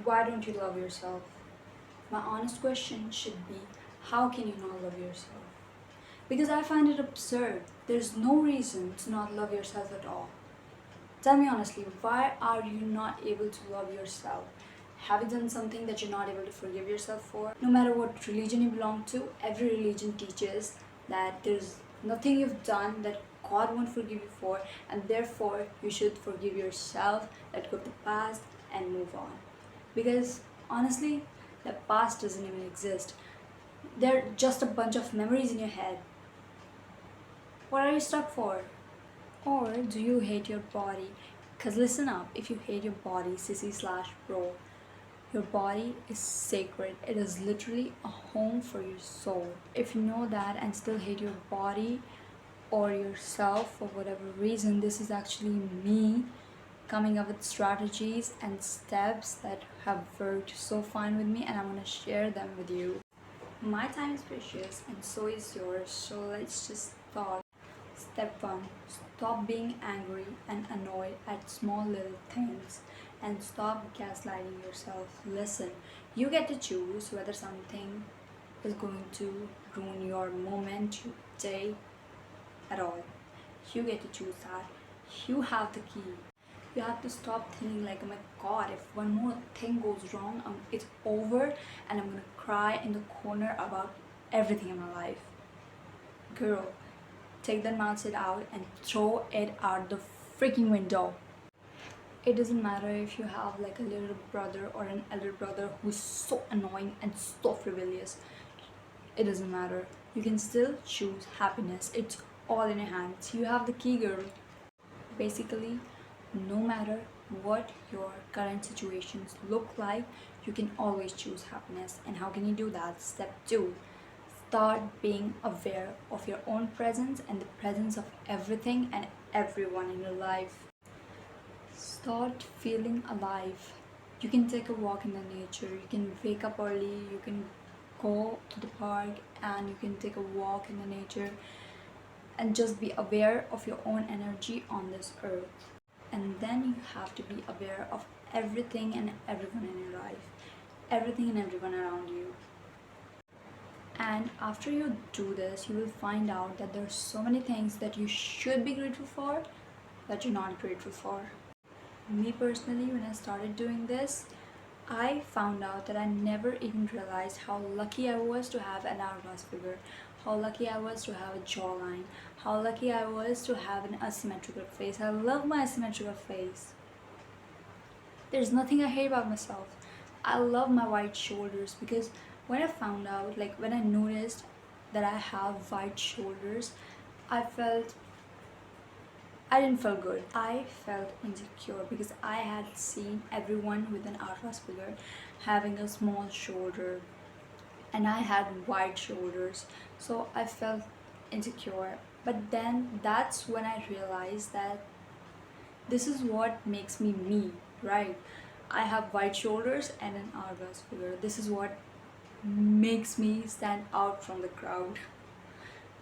Why don't you love yourself? My honest question should be, how can you not love yourself? Because I find it absurd. There's no reason to not love yourself at all. Tell me honestly, why are you not able to love yourself? Have you done something that you're not able to forgive yourself for? No matter what religion you belong to, every religion teaches that there's nothing you've done that God won't forgive you for, and therefore you should forgive yourself, let go of the past, and move on. Because honestly, the past doesn't even exist. They're just a bunch of memories in your head. What are you stuck for? Or do you hate your body? Because listen up, if you hate your body, sissy slash bro, your body is sacred. It is literally a home for your soul. If you know that and still hate your body or yourself for whatever reason, this is actually me coming up with strategies and steps that have worked so fine with me, and I'm gonna share them with you. My time is precious and so is yours, so let's just start. Step 1. Stop being angry and annoyed at small little things and stop gaslighting yourself. Listen, you get to choose whether something is going to ruin your moment, your day at all. You get to choose that. You have the key. You have to stop thinking like, oh my god, if one more thing goes wrong, it's over and I'm gonna cry in the corner about everything in my life. Girl, take that mindset out and throw it out the freaking window. It doesn't matter if you have like a little brother or an elder brother who's so annoying and so rebellious. It doesn't matter. You can still choose happiness. It's all in your hands. You have the key, girl. Basically, no matter what your current situations look like, you can always choose happiness. And how can you do that? Step 2. Start being aware of your own presence and the presence of everything and everyone in your life. Start feeling alive. You can take a walk in the nature, you can wake up early, you can go to the park and you can take a walk in the nature and just be aware of your own energy on this earth. And then you have to be aware of everything and everyone in your life, everything and everyone around you. And after you do this, you will find out that there are so many things that you should be grateful for that you're not grateful for. Me personally, when I started doing this, I found out that I never even realized how lucky I was to have an hourglass figure, how lucky I was to have a jawline, how lucky I was to have an asymmetrical face. I love my asymmetrical face. There's nothing I hate about myself. I love my wide shoulders because when I found out, like when I noticed that I have wide shoulders, I felt I didn't feel good. I felt insecure because I had seen everyone with an hourglass figure having a small shoulder and I had wide shoulders. So I felt insecure. But then that's when I realized that this is what makes me, right? I have wide shoulders and an hourglass figure. This is what makes me stand out from the crowd.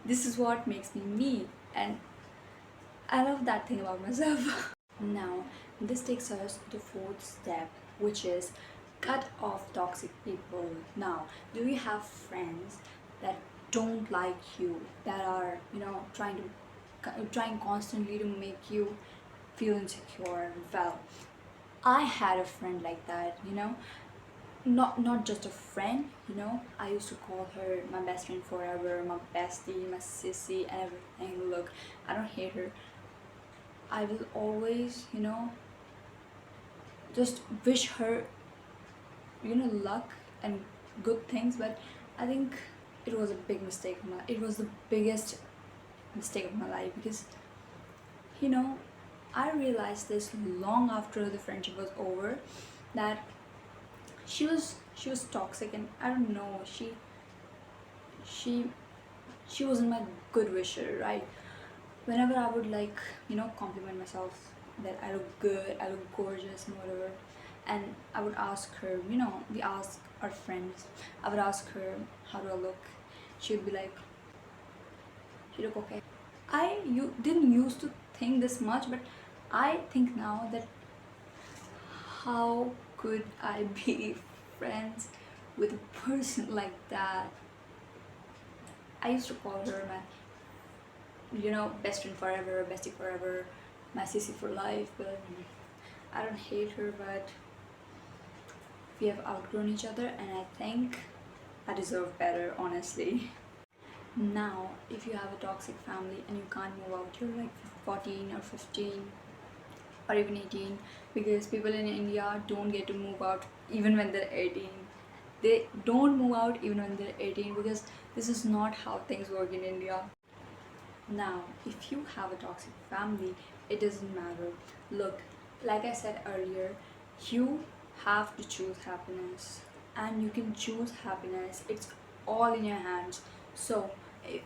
This is what makes me, and I love that thing about myself. Now, this takes us to the fourth step, which is cut off toxic people. Now, do you have friends that don't like you, that are, trying constantly to make you feel insecure? Well, I had a friend like that, not just a friend, I used to call her my best friend forever, my bestie, my sissy, and everything. Look, I don't hate her. I will always, just wish her, luck and good things. But I think it was a big mistake. It was the biggest mistake of my life because, you know, I realized this long after the friendship was over that she was toxic, and I don't know, she she wasn't my good wisher, right? Whenever I would compliment myself that I look good, I look gorgeous and whatever, and I would ask her, we ask our friends, I would ask her how do I look, she would be like, you look okay. You didn't used to think this much, but I think now that how could I be friends with a person like that? I used to call her my, best friend forever, bestie forever, my sissy for life, but I don't hate her, but we have outgrown each other, and I think I deserve better, honestly. Now, if you have a toxic family and you can't move out, you're like 14 or 15 or even 18, because people in India don't get to move out even when they're 18. They don't move out even when they're 18 because this is not how things work in India. Now, if you have a toxic family, it doesn't matter. Look, like I said earlier, you have to choose happiness, and you can choose happiness. It's all in your hands. So,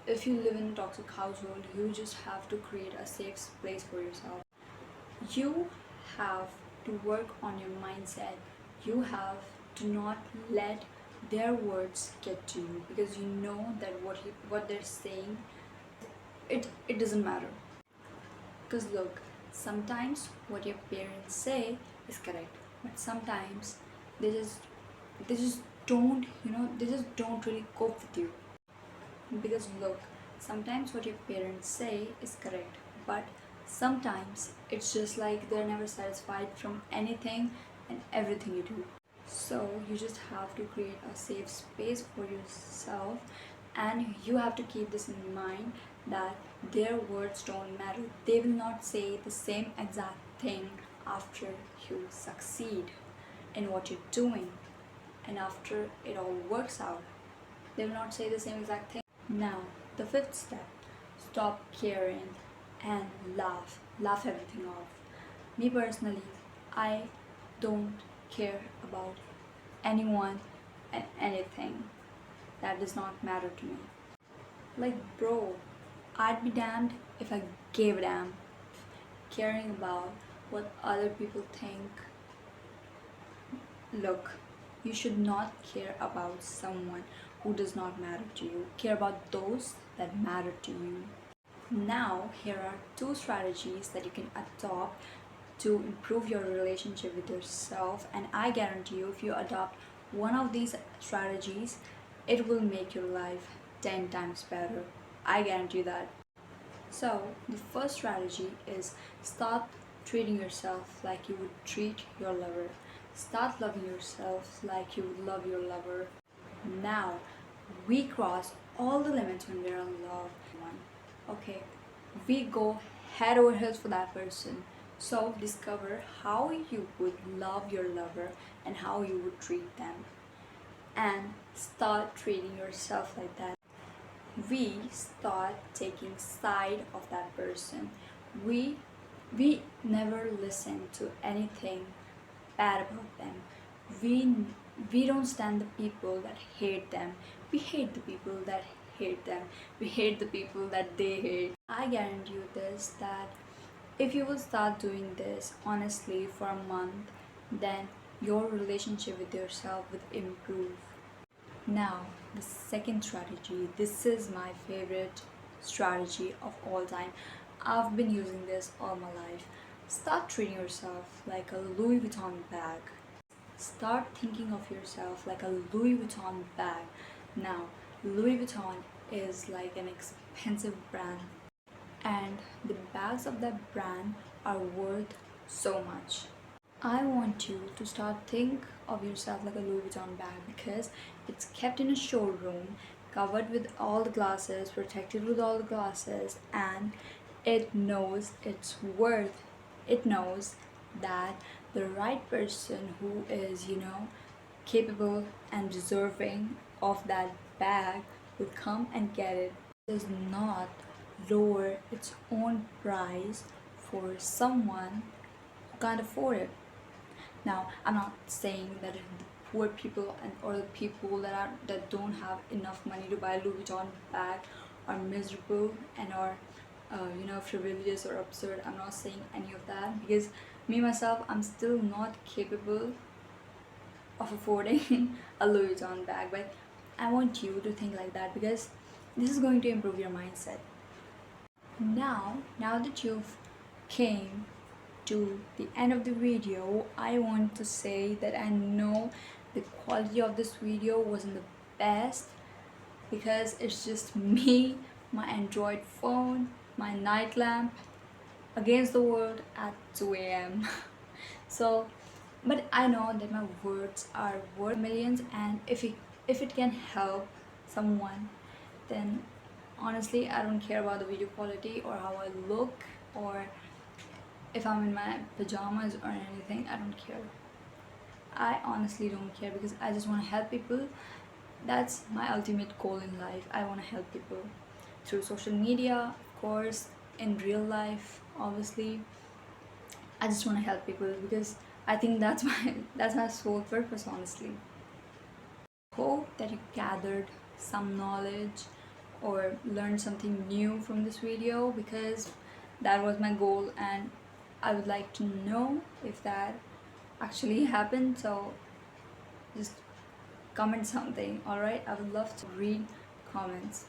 if you live in a toxic household, you just have to create a safe place for yourself. You have to work on your mindset. You have to not let their words get to you, because you know that what they're saying, it doesn't matter. Because look, sometimes what your parents say is correct, but sometimes they just they just don't, they just don't really cope with you. Because look, sometimes what your parents say is correct, but sometimes it's just like they're never satisfied from anything and everything you do. So you just have to create a safe space for yourself, and you have to keep this in mind that their words don't matter. They will not say the same exact thing after you succeed in what you're doing and after it all works out. They will not say the same exact thing. Now, the fifth step, stop caring and laugh. Laugh everything off. Me personally, I don't care about anyone and anything. That does not matter to me. Like, bro, I'd be damned if I gave a damn. Caring about what other people think. Look, you should not care about someone who does not matter to you. Care about those that matter to you. Now, here are two strategies that you can adopt to improve your relationship with yourself, and I guarantee you, if you adopt one of these strategies, it will make your life 10 times better. I guarantee that. So, the first strategy is start treating yourself like you would treat your lover. Start loving yourself like you would love your lover. Now, we cross all the limits when we're in love. Okay, we go head over heels for that person. So, discover how you would love your lover and how you would treat them, and start treating yourself like that. We start taking side of that person. We never listen to anything bad about them. We don't stand the people that hate them. We hate the people that hate them. We hate the people that they hate. I guarantee you this, that if you will start doing this honestly for a month, then your relationship with yourself will improve. Now, the second strategy, this is my favorite strategy of all time. I've been using this all my life. Start treating yourself like a Louis Vuitton bag. Start thinking of yourself like a Louis Vuitton bag. Now, Louis Vuitton is like an expensive brand, and the bags of that brand are worth so much. I want you to start think of yourself like a Louis Vuitton bag, because it's kept in a showroom, covered with all the glasses, protected with all the glasses, and it knows its worth. It knows that the right person who is, capable and deserving of that bag will come and get it. It does not lower its own price for someone who can't afford it. Now, I'm not saying that the poor people and or the people that don't have enough money to buy a Louis Vuitton bag are miserable and are frivolous or absurd. I'm not saying any of that, because me myself, I'm still not capable of affording a Louis Vuitton bag. But I want you to think like that, because this is going to improve your mindset. Now that you've came to the end of the video, I want to say that I know the quality of this video wasn't the best because it's just me, my Android phone, my night lamp against the world at 2 a.m. So, but I know that my words are worth millions, and if it can help someone, then honestly I don't care about the video quality or how I look or if I'm in my pajamas or anything. I don't care. I honestly don't care because I just want to help people. That's my ultimate goal in life. I want to help people through social media, of course, in real life, obviously. I just want to help people because I think that's my that's my sole purpose, honestly. Hope that you gathered some knowledge or learned something new from this video because that was my goal, and I would like to know if that actually happened. So just comment something. All right, I would love to read comments.